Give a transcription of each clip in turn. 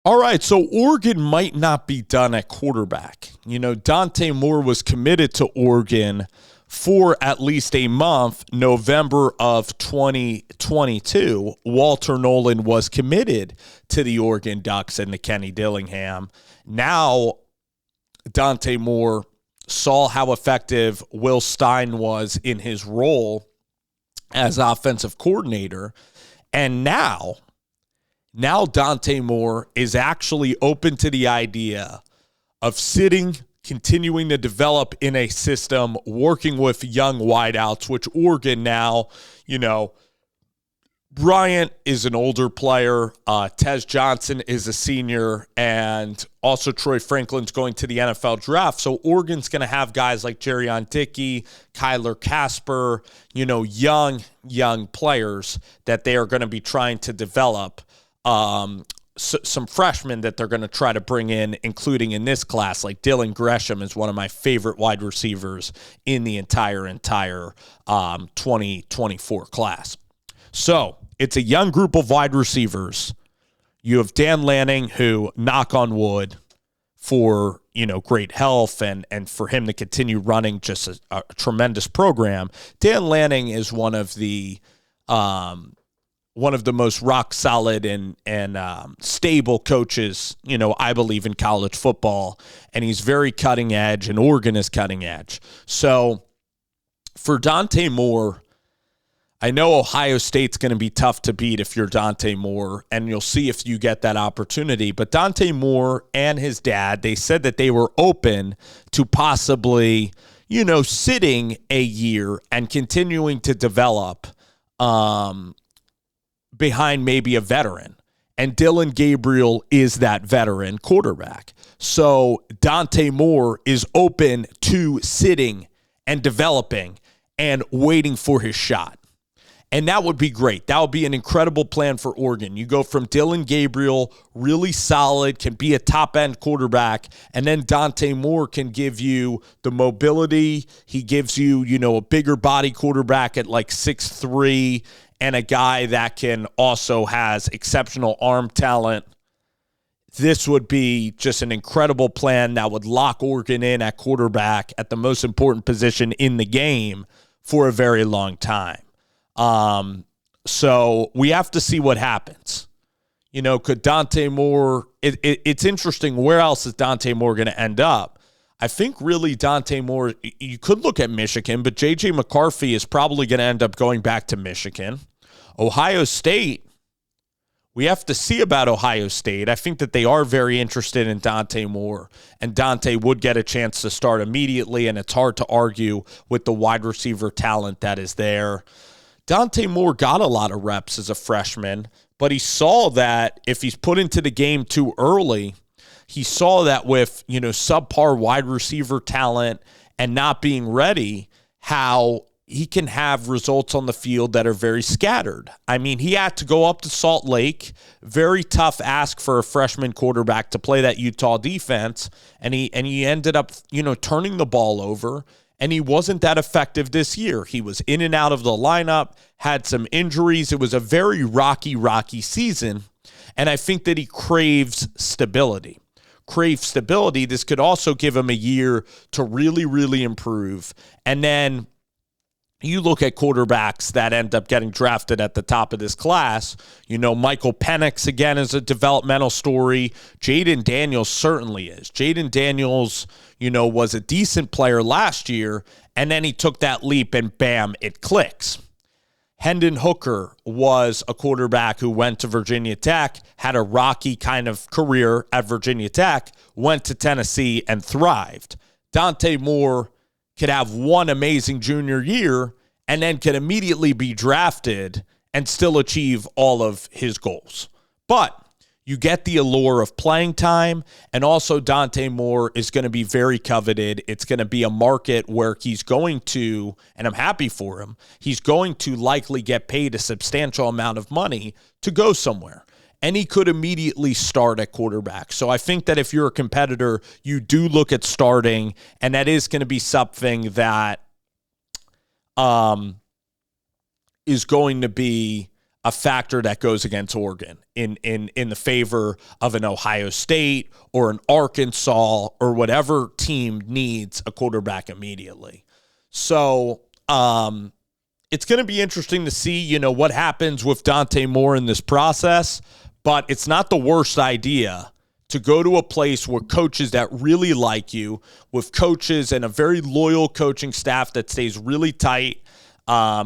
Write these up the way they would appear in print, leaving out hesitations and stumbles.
All right, so Oregon might not be done at quarterback. Dante Moore was committed to Oregon for at least a month, November of 2022. Walter Nolan was committed to the Oregon Ducks and to Kenny Dillingham. Now, Dante Moore saw how effective Will Stein was in his role as offensive coordinator, and now Dante Moore is actually open to the idea of continuing to develop in a system, working with young wideouts, which Oregon now, Bryant is an older player. Tez Johnson is a senior, and also Troy Franklin's going to the NFL draft. So Oregon's going to have guys like Jerion Dickey, Kyler Casper, young players that they are going to be trying to develop. Some freshmen that they're going to try to bring in, including in this class, like Dillon Gresham is one of my favorite wide receivers in the entire 2024 class. So it's a young group of wide receivers. You have Dan Lanning, who, knock on wood, for great health and for him to continue running just a tremendous program. Dan Lanning is one of the most rock solid and stable coaches, I believe, in college football. And he's very cutting edge, and Oregon is cutting edge. So for Dante Moore, I know Ohio State's going to be tough to beat if you're Dante Moore, and you'll see if you get that opportunity. But Dante Moore and his dad, they said that they were open to possibly, sitting a year and continuing to develop behind maybe a veteran. And Dillon Gabriel is that veteran quarterback. So Dante Moore is open to sitting and developing and waiting for his shot. And that would be great. That would be an incredible plan for Oregon. You go from Dillon Gabriel, really solid, can be a top-end quarterback, and then Dante Moore can give you the mobility. He gives you, a bigger body quarterback at like 6'3", and a guy that can also has exceptional arm talent. This would be just an incredible plan that would lock Oregon in at quarterback at the most important position in the game for a very long time. So we have to see what happens. Could Dante Moore, it's interesting, where else is Dante Moore going to end up? I think really Dante Moore, you could look at Michigan, but J.J. McCarthy is probably going to end up going back to Michigan. Ohio State, we have to see about Ohio State. I think that they are very interested in Dante Moore, and Dante would get a chance to start immediately, and it's hard to argue with the wide receiver talent that is there. Dante Moore got a lot of reps as a freshman, but he saw that if he's put into the game too early, he saw that with, subpar wide receiver talent and not being ready, how he can have results on the field that are very scattered. I mean, he had to go up to Salt Lake, very tough ask for a freshman quarterback to play that Utah defense, and he ended up, turning the ball over. And he wasn't that effective this year. He was in and out of the lineup, had some injuries. It was a very rocky season. And I think that he craves stability. This could also give him a year to really, really improve. And then you look at quarterbacks that end up getting drafted at the top of this class. Michael Penix, again, is a developmental story. Jaden Daniels certainly is. Jaden Daniels, was a decent player last year, and then he took that leap, and bam, it clicks. Hendon Hooker was a quarterback who went to Virginia Tech, had a rocky kind of career at Virginia Tech, went to Tennessee, and thrived. Dante Moore could have one amazing junior year and then could immediately be drafted and still achieve all of his goals. But you get the allure of playing time, and also Dante Moore is going to be very coveted. It's going to be a market where he's going to, and I'm happy for him, he's going to likely get paid a substantial amount of money to go somewhere. And he could immediately start at quarterback. So I think that if you're a competitor, you do look at starting, and that is going to be something that is going to be a factor that goes against Oregon in the favor of an Ohio State or an Arkansas or whatever team needs a quarterback immediately. So it's going to be interesting to see, what happens with Dante Moore in this process, but it's not the worst idea to go to a place where coaches that really like you, with coaches and a very loyal coaching staff that stays really tight,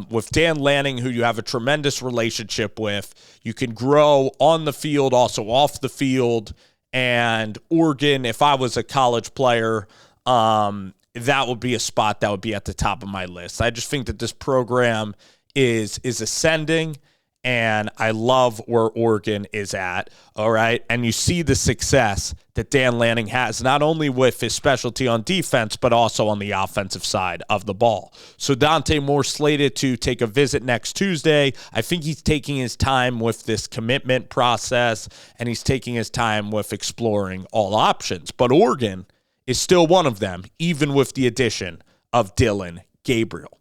with Dan Lanning, who you have a tremendous relationship with. You can grow on the field, also off the field. And Oregon, if I was a college player, that would be a spot that would be at the top of my list. I just think that this program is ascending, and I love where Oregon is at, all right? And you see the success that Dan Lanning has, not only with his specialty on defense, but also on the offensive side of the ball. So Dante Moore slated to take a visit next Tuesday. I think he's taking his time with this commitment process, and he's taking his time with exploring all options. But Oregon is still one of them, even with the addition of Dillon Gabriel.